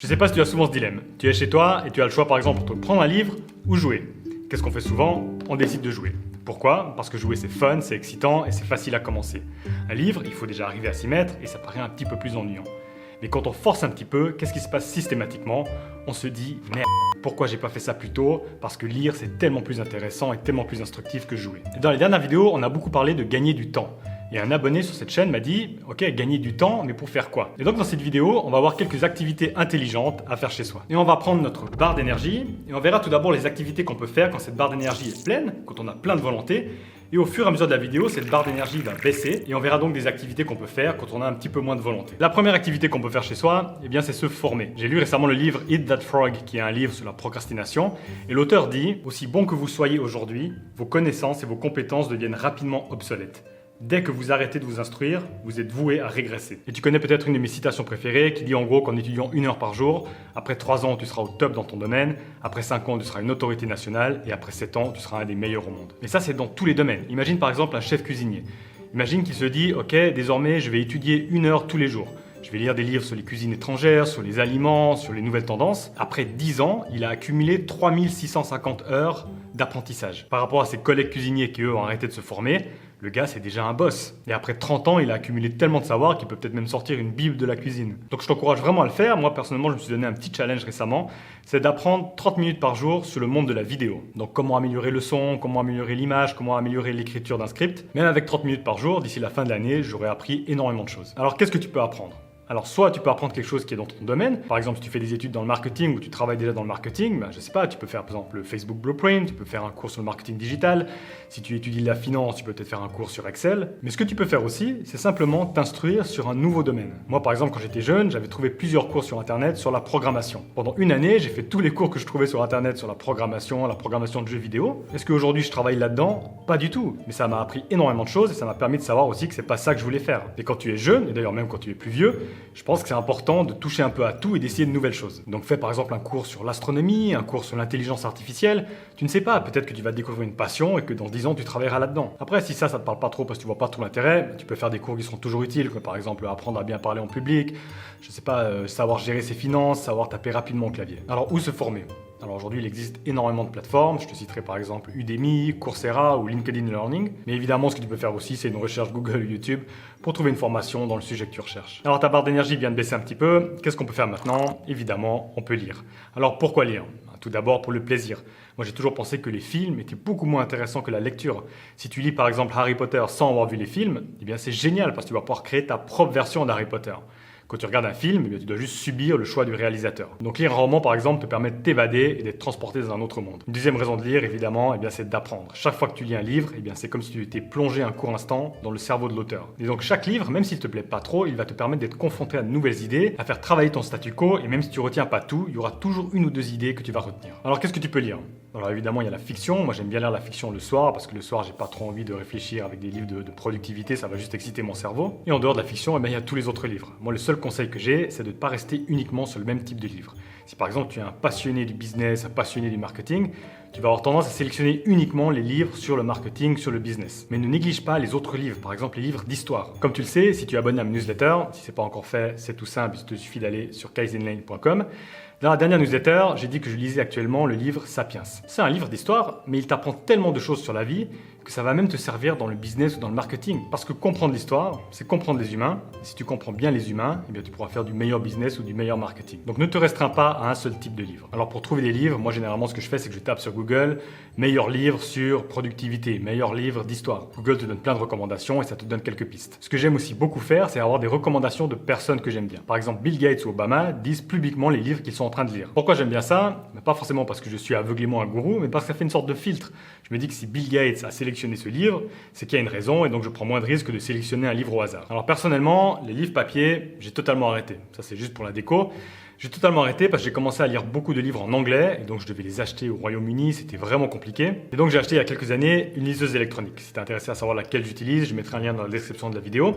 Je sais pas si tu as souvent ce dilemme. Tu es chez toi et tu as le choix par exemple entre prendre un livre ou jouer. Qu'est-ce qu'on fait souvent? On décide de jouer. Pourquoi? Parce que jouer c'est fun, c'est excitant et c'est facile à commencer. Un livre, il faut déjà arriver à s'y mettre et ça paraît un petit peu plus ennuyant. Mais quand on force un petit peu, qu'est-ce qui se passe systématiquement? On se dit merde, pourquoi j'ai pas fait ça plus tôt? Parce que lire c'est tellement plus intéressant et tellement plus instructif que jouer. Et dans les dernières vidéos, on a beaucoup parlé de gagner du temps. Et un abonné sur cette chaîne m'a dit « Ok, gagner du temps, mais pour faire quoi ?» Et donc dans cette vidéo, on va voir quelques activités intelligentes à faire chez soi. Et on va prendre notre barre d'énergie, et on verra tout d'abord les activités qu'on peut faire quand cette barre d'énergie est pleine, quand on a plein de volonté. Et au fur et à mesure de la vidéo, cette barre d'énergie va baisser, et on verra donc des activités qu'on peut faire quand on a un petit peu moins de volonté. La première activité qu'on peut faire chez soi, eh bien c'est se former. J'ai lu récemment le livre Eat That Frog, qui est un livre sur la procrastination, et l'auteur dit « Aussi bon que vous soyez aujourd'hui, vos connaissances et vos compétences deviennent rapidement obsolètes. Dès que vous arrêtez de vous instruire, vous êtes voué à régresser. » Et tu connais peut-être une de mes citations préférées qui dit en gros qu'en étudiant 1 heure par jour, après 3 ans tu seras au top dans ton domaine, après 5 ans tu seras une autorité nationale et après 7 ans tu seras un des meilleurs au monde. Et ça c'est dans tous les domaines. Imagine par exemple un chef cuisinier. Imagine qu'il se dit ok désormais je vais étudier 1 heure tous les jours. Je vais lire des livres sur les cuisines étrangères, sur les aliments, sur les nouvelles tendances. Après 10 ans, il a accumulé 3650 heures d'apprentissage. Par rapport à ses collègues cuisiniers qui eux ont arrêté de se former, le gars c'est déjà un boss. Et après 30 ans, il a accumulé tellement de savoir qu'il peut peut-être même sortir une bible de la cuisine. Donc je t'encourage vraiment à le faire. Moi personnellement, je me suis donné un petit challenge récemment. C'est d'apprendre 30 minutes par jour sur le monde de la vidéo. Donc comment améliorer le son, comment améliorer l'image, comment améliorer l'écriture d'un script. Même avec 30 minutes par jour, d'ici la fin de l'année, j'aurai appris énormément de choses. Alors qu'est-ce que tu peux apprendre ? Alors soit tu peux apprendre quelque chose qui est dans ton domaine, par exemple si tu fais des études dans le marketing ou tu travailles déjà dans le marketing, je sais pas, tu peux faire par exemple le Facebook Blueprint, tu peux faire un cours sur le marketing digital, si tu étudies la finance, tu peux peut-être faire un cours sur Excel, mais ce que tu peux faire aussi, c'est simplement t'instruire sur un nouveau domaine. Moi par exemple quand j'étais jeune, j'avais trouvé plusieurs cours sur internet sur la programmation. Pendant une année, j'ai fait tous les cours que je trouvais sur internet sur la programmation de jeux vidéo. Est-ce qu'aujourd'hui je travaille là-dedans? Pas du tout, mais ça m'a appris énormément de choses et ça m'a permis de savoir aussi que c'est pas ça que je voulais faire. Et quand tu es jeune, et d'ailleurs même quand tu es plus vieux, je pense que c'est important de toucher un peu à tout et d'essayer de nouvelles choses. Donc fais par exemple un cours sur l'astronomie, un cours sur l'intelligence artificielle. Tu ne sais pas, peut-être que tu vas découvrir une passion et que dans 10 ans tu travailleras là-dedans. Après, si ça te parle pas trop parce que tu vois pas trop l'intérêt, tu peux faire des cours qui seront toujours utiles, comme par exemple apprendre à bien parler en public, je sais pas, savoir gérer ses finances, savoir taper rapidement au clavier. Alors où se former ? Alors aujourd'hui, il existe énormément de plateformes. Je te citerai par exemple Udemy, Coursera ou LinkedIn Learning. Mais évidemment, ce que tu peux faire aussi, c'est une recherche Google ou YouTube pour trouver une formation dans le sujet que tu recherches. Alors ta barre d'énergie vient de baisser un petit peu. Qu'est-ce qu'on peut faire maintenant? Évidemment, on peut lire. Alors pourquoi lire? Tout d'abord pour le plaisir. Moi j'ai toujours pensé que les films étaient beaucoup moins intéressants que la lecture. Si tu lis par exemple Harry Potter sans avoir vu les films, eh bien c'est génial parce que tu vas pouvoir créer ta propre version d'Harry Potter. Quand tu regardes un film, eh bien, tu dois juste subir le choix du réalisateur. Donc lire un roman par exemple te permet de t'évader et d'être transporté dans un autre monde. Une deuxième raison de lire évidemment, eh bien, c'est d'apprendre. Chaque fois que tu lis un livre, eh bien, c'est comme si tu étais plongé un court instant dans le cerveau de l'auteur. Et donc chaque livre, même s'il te plaît pas trop, il va te permettre d'être confronté à de nouvelles idées, à faire travailler ton statu quo et même si tu retiens pas tout, il y aura toujours une ou deux idées que tu vas retenir. Alors qu'est-ce que tu peux lire? Alors évidemment il y a la fiction, moi j'aime bien lire la fiction le soir parce que le soir j'ai pas trop envie de réfléchir avec des livres de productivité, ça va juste exciter mon cerveau. Et en dehors de la fiction, eh bien, il y a tous les autres livres. Moi le seul conseil que j'ai, c'est de ne pas rester uniquement sur le même type de livre. Si par exemple tu es un passionné du business, un passionné du marketing, tu vas avoir tendance à sélectionner uniquement les livres sur le marketing, sur le business. Mais ne néglige pas les autres livres, par exemple les livres d'histoire. Comme tu le sais, si tu es abonné à ma newsletter, si ce n'est pas encore fait, c'est tout simple, il te suffit d'aller sur kaizenlane.com. Dans la dernière newsletter, j'ai dit que je lisais actuellement le livre Sapiens. C'est un livre d'histoire, mais il t'apprend tellement de choses sur la vie que ça va même te servir dans le business ou dans le marketing. Parce que comprendre l'histoire, c'est comprendre les humains. Et si tu comprends bien les humains, eh bien tu pourras faire du meilleur business ou du meilleur marketing. Donc ne te restreins pas à un seul type de livre. Alors pour trouver des livres, moi généralement ce que je fais, c'est que je tape sur Google meilleur livre sur productivité, meilleur livre d'histoire. Google te donne plein de recommandations et ça te donne quelques pistes. Ce que j'aime aussi beaucoup faire, c'est avoir des recommandations de personnes que j'aime bien. Par exemple, Bill Gates ou Obama disent publiquement les livres qu'ils sont en train de lire. Pourquoi j'aime bien ça? Pas forcément parce que je suis aveuglément un gourou, mais parce que ça fait une sorte de filtre. Je me dis que si Bill Gates a sélectionné ce livre, c'est qu'il y a une raison et donc je prends moins de risques que de sélectionner un livre au hasard. Alors personnellement, les livres papier, j'ai totalement arrêté. Ça c'est juste pour la déco. J'ai totalement arrêté parce que j'ai commencé à lire beaucoup de livres en anglais et donc je devais les acheter au Royaume-Uni, c'était vraiment compliqué. Et donc j'ai acheté il y a quelques années une liseuse électronique. Si t'es intéressé à savoir laquelle j'utilise, je mettrai un lien dans la description de la vidéo.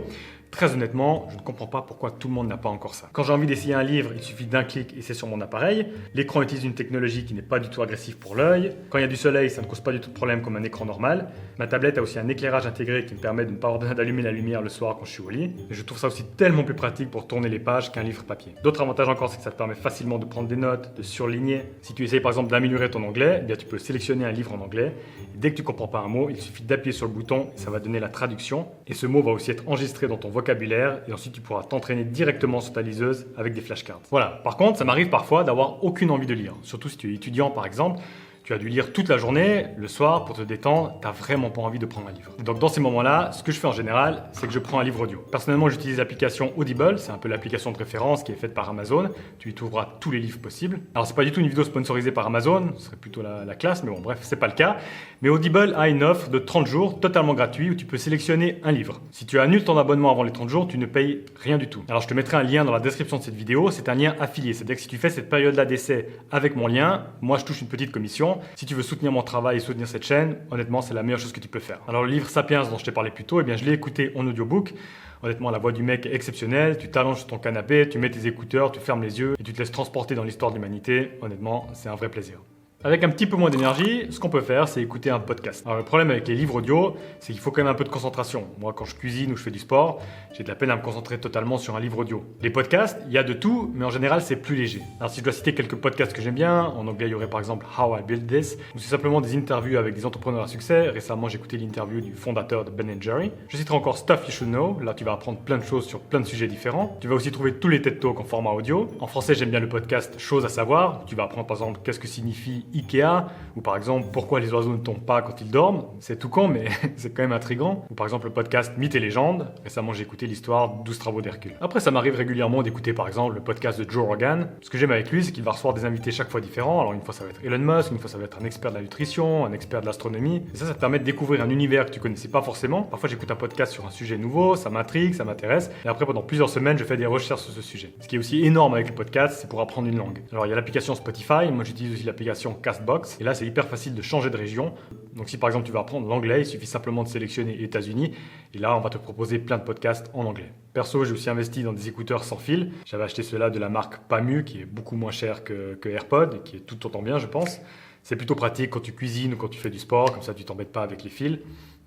Très honnêtement, je ne comprends pas pourquoi tout le monde n'a pas encore ça. Quand j'ai envie d'essayer un livre, il suffit d'un clic et c'est sur mon appareil. L'écran utilise une technologie qui n'est pas du tout agressive pour l'œil. Quand il y a du soleil, ça ne cause pas du tout de problème comme un écran normal. Ma tablette a aussi un éclairage intégré qui me permet de ne pas avoir besoin d'allumer la lumière le soir quand je suis au lit. Et je trouve ça aussi tellement plus pratique pour tourner les pages qu'un livre papier. D'autres avantages encore, c'est que ça ça te permet facilement de prendre des notes, de surligner. Si tu essayes par exemple d'améliorer ton anglais, eh bien, tu peux sélectionner un livre en anglais. Et dès que tu ne comprends pas un mot, il suffit d'appuyer sur le bouton et ça va donner la traduction. Et ce mot va aussi être enregistré dans ton vocabulaire et ensuite tu pourras t'entraîner directement sur ta liseuse avec des flashcards. Voilà, par contre, ça m'arrive parfois d'avoir aucune envie de lire, surtout si tu es étudiant par exemple. Tu as dû lire toute la journée, le soir, pour te détendre, tu n'as vraiment pas envie de prendre un livre. Et donc dans ces moments-là, ce que je fais en général, c'est que je prends un livre audio. Personnellement, j'utilise l'application Audible, c'est un peu l'application de référence qui est faite par Amazon. Tu y trouveras tous les livres possibles. Alors c'est pas du tout une vidéo sponsorisée par Amazon, ce serait plutôt la classe, mais bon bref, c'est pas le cas. Mais Audible a une offre de 30 jours totalement gratuit où tu peux sélectionner un livre. Si tu annules ton abonnement avant les 30 jours, tu ne payes rien du tout. Alors je te mettrai un lien dans la description de cette vidéo, c'est un lien affilié, c'est-à-dire que si tu fais cette période-là d'essai avec mon lien, moi je touche une petite commission. Si tu veux soutenir mon travail et soutenir cette chaîne, honnêtement, c'est la meilleure chose que tu peux faire. Alors le livre Sapiens dont je t'ai parlé plus tôt, eh bien je l'ai écouté en audiobook. Honnêtement, la voix du mec est exceptionnelle. Tu t'allonges sur ton canapé, tu mets tes écouteurs, tu fermes les yeux et tu te laisses transporter dans l'histoire de l'humanité. Honnêtement, c'est un vrai plaisir. Avec un petit peu moins d'énergie, ce qu'on peut faire, c'est écouter un podcast. Alors le problème avec les livres audio, c'est qu'il faut quand même un peu de concentration. Moi, quand je cuisine ou je fais du sport, j'ai de la peine à me concentrer totalement sur un livre audio. Les podcasts, il y a de tout, mais en général, c'est plus léger. Alors si je dois citer quelques podcasts que j'aime bien, en anglais, il y aurait par exemple How I Built This, où c'est simplement des interviews avec des entrepreneurs à succès. Récemment, j'ai écouté l'interview du fondateur de Ben & Jerry. Je citerai encore Stuff You Should Know. Là, tu vas apprendre plein de choses sur plein de sujets différents. Tu vas aussi trouver tous les TED Talks en format audio. En français, j'aime bien le podcast Choses à savoir. Tu vas apprendre par exemple qu'est-ce que signifie IKEA, ou par exemple pourquoi les oiseaux ne tombent pas quand ils dorment. C'est tout con, mais c'est quand même intriguant. Ou par exemple le podcast Mythes et légendes. Récemment, j'ai écouté l'histoire 12 travaux d'Hercule. Après, ça m'arrive régulièrement d'écouter par exemple le podcast de Joe Rogan. Ce que j'aime avec lui, c'est qu'il va recevoir des invités chaque fois différents. Alors une fois ça va être Elon Musk, une fois ça va être un expert de la nutrition, un expert de l'astronomie. Et ça te permet de découvrir un univers que tu connaissais pas forcément. Parfois j'écoute un podcast sur un sujet nouveau, ça m'intrigue, ça m'intéresse. Et après pendant plusieurs semaines, je fais des recherches sur ce sujet. Ce qui est aussi énorme avec le podcast, c'est pour apprendre une langue. Alors il y a l'application Spotify, moi j'utilise aussi l'application Castbox. Et là c'est hyper facile de changer de région. Donc si par exemple tu veux apprendre l'anglais, il suffit simplement de sélectionner États-Unis. Et là on va te proposer plein de podcasts en anglais. Perso, j'ai aussi investi dans des écouteurs sans fil. J'avais acheté ceux-là de la marque Pamu, qui est beaucoup moins cher que AirPod, et qui est tout autant bien, je pense. C'est plutôt pratique quand tu cuisines ou quand tu fais du sport, comme ça tu t'embêtes pas avec les fils.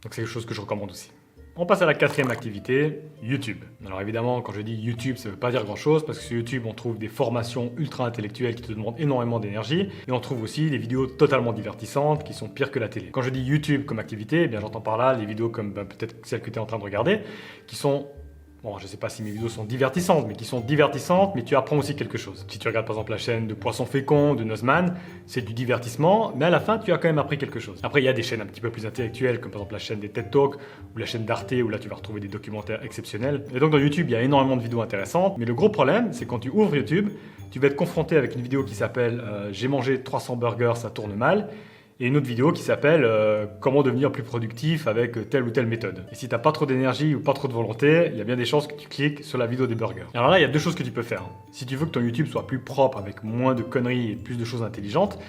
Donc c'est quelque chose que je recommande aussi. On passe à la quatrième activité, YouTube. Alors évidemment, quand je dis YouTube, ça ne veut pas dire grand-chose, parce que sur YouTube, on trouve des formations ultra intellectuelles qui te demandent énormément d'énergie, et on trouve aussi des vidéos totalement divertissantes qui sont pires que la télé. Quand je dis YouTube comme activité, eh bien j'entends par là les vidéos comme peut-être celles que tu es en train de regarder, qui sont... Bon, je ne sais pas si mes vidéos sont divertissantes, mais qui sont divertissantes, mais tu apprends aussi quelque chose. Si tu regardes par exemple la chaîne de Poisson Fécond, de Nozman, c'est du divertissement, mais à la fin, tu as quand même appris quelque chose. Après, il y a des chaînes un petit peu plus intellectuelles, comme par exemple la chaîne des TED Talks, ou la chaîne d'Arte, où là tu vas retrouver des documentaires exceptionnels. Et donc dans YouTube, il y a énormément de vidéos intéressantes, mais le gros problème, c'est quand tu ouvres YouTube, tu vas être confronté avec une vidéo qui s'appelle J'ai mangé 300 burgers, ça tourne mal. Et une autre vidéo qui s'appelle Comment devenir plus productif avec telle ou telle méthode. Et si t'as pas trop d'énergie ou pas trop de volonté, il y a bien des chances que tu cliques sur la vidéo des burgers. Alors là, il y a deux choses que tu peux faire. Si tu veux que ton YouTube soit plus propre avec moins de conneries et plus de choses intelligentes,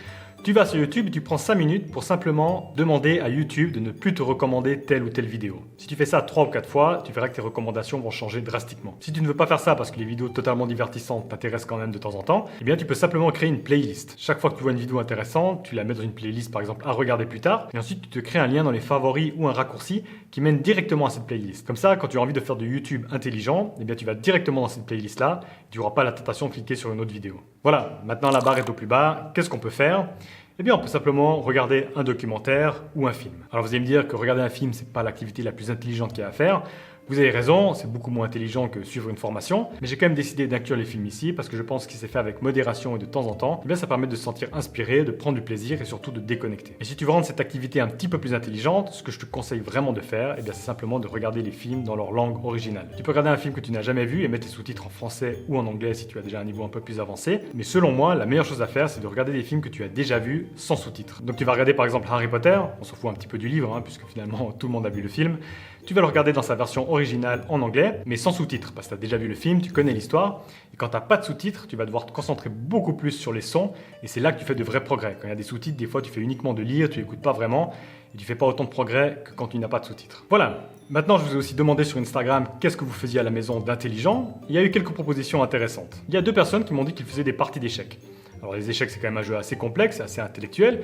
tu vas sur YouTube et tu prends 5 minutes pour simplement demander à YouTube de ne plus te recommander telle ou telle vidéo. Si tu fais ça 3 ou 4 fois, tu verras que tes recommandations vont changer drastiquement. Si tu ne veux pas faire ça parce que les vidéos totalement divertissantes t'intéressent quand même de temps en temps, eh bien tu peux simplement créer une playlist. Chaque fois que tu vois une vidéo intéressante, tu la mets dans une playlist par exemple à regarder plus tard, et ensuite tu te crées un lien dans les favoris ou un raccourci qui mène directement à cette playlist. Comme ça, quand tu as envie de faire du YouTube intelligent, eh bien tu vas directement dans cette playlist-là, tu n'auras pas la tentation de cliquer sur une autre vidéo. Voilà, maintenant la barre est au plus bas, qu'est-ce qu'on peut faire ? Eh bien, on peut simplement regarder un documentaire ou un film. Alors vous allez me dire que regarder un film, c'est pas l'activité la plus intelligente qu'il y a à faire. Vous avez raison, c'est beaucoup moins intelligent que suivre une formation, mais j'ai quand même décidé d'inclure les films ici parce que je pense qu'il s'est fait avec modération et de temps en temps, eh bien ça permet de se sentir inspiré, de prendre du plaisir et surtout de déconnecter. Et si tu veux rendre cette activité un petit peu plus intelligente, ce que je te conseille vraiment de faire, eh bien c'est simplement de regarder les films dans leur langue originale. Tu peux regarder un film que tu n'as jamais vu et mettre tes sous-titres en français ou en anglais si tu as déjà un niveau un peu plus avancé, mais selon moi, la meilleure chose à faire, c'est de regarder des films que tu as déjà vus sans sous-titres. Donc tu vas regarder par exemple Harry Potter, on s'en fout un petit peu du livre, puisque finalement tout le monde a vu le film. Tu vas le regarder dans sa version originale en anglais, mais sans sous-titres, parce que tu as déjà vu le film, tu connais l'histoire. Et quand tu n'as pas de sous-titres, tu vas devoir te concentrer beaucoup plus sur les sons, et c'est là que tu fais de vrais progrès. Quand il y a des sous-titres, des fois tu fais uniquement de lire, tu n'écoutes pas vraiment, et tu fais pas autant de progrès que quand tu n'as pas de sous-titres. Voilà. Maintenant, je vous ai aussi demandé sur Instagram qu'est-ce que vous faisiez à la maison d'intelligent. Il y a eu quelques propositions intéressantes. Il y a 2 personnes qui m'ont dit qu'ils faisaient des parties d'échecs. Alors les échecs, c'est quand même un jeu assez complexe, assez intellectuel.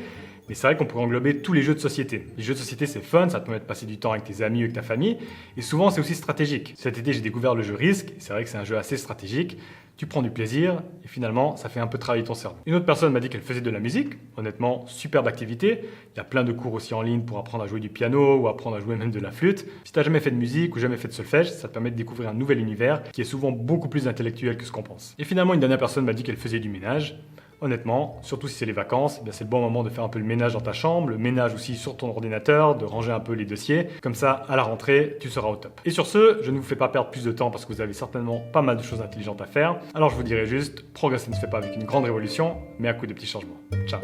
Mais c'est vrai qu'on pourrait englober tous les jeux de société. Les jeux de société, c'est fun, ça te permet de passer du temps avec tes amis ou avec ta famille, et souvent c'est aussi stratégique. Cet été, j'ai découvert le jeu Risk, et c'est vrai que c'est un jeu assez stratégique. Tu prends du plaisir, et finalement, ça fait un peu travailler ton cerveau. Une autre personne m'a dit qu'elle faisait de la musique. Honnêtement, superbe activité. Il y a plein de cours aussi en ligne pour apprendre à jouer du piano ou apprendre à jouer même de la flûte. Si tu n'as jamais fait de musique ou jamais fait de solfège, ça te permet de découvrir un nouvel univers qui est souvent beaucoup plus intellectuel que ce qu'on pense. Et finalement, une dernière personne m'a dit qu'elle faisait du ménage. Honnêtement, surtout si c'est les vacances, eh bien c'est le bon moment de faire un peu le ménage dans ta chambre, le ménage aussi sur ton ordinateur, de ranger un peu les dossiers. Comme ça, à la rentrée, tu seras au top. Et sur ce, je ne vous fais pas perdre plus de temps parce que vous avez certainement pas mal de choses intelligentes à faire. Alors je vous dirais juste, progresser ne se fait pas avec une grande révolution, mais à coup de petits changements. Ciao.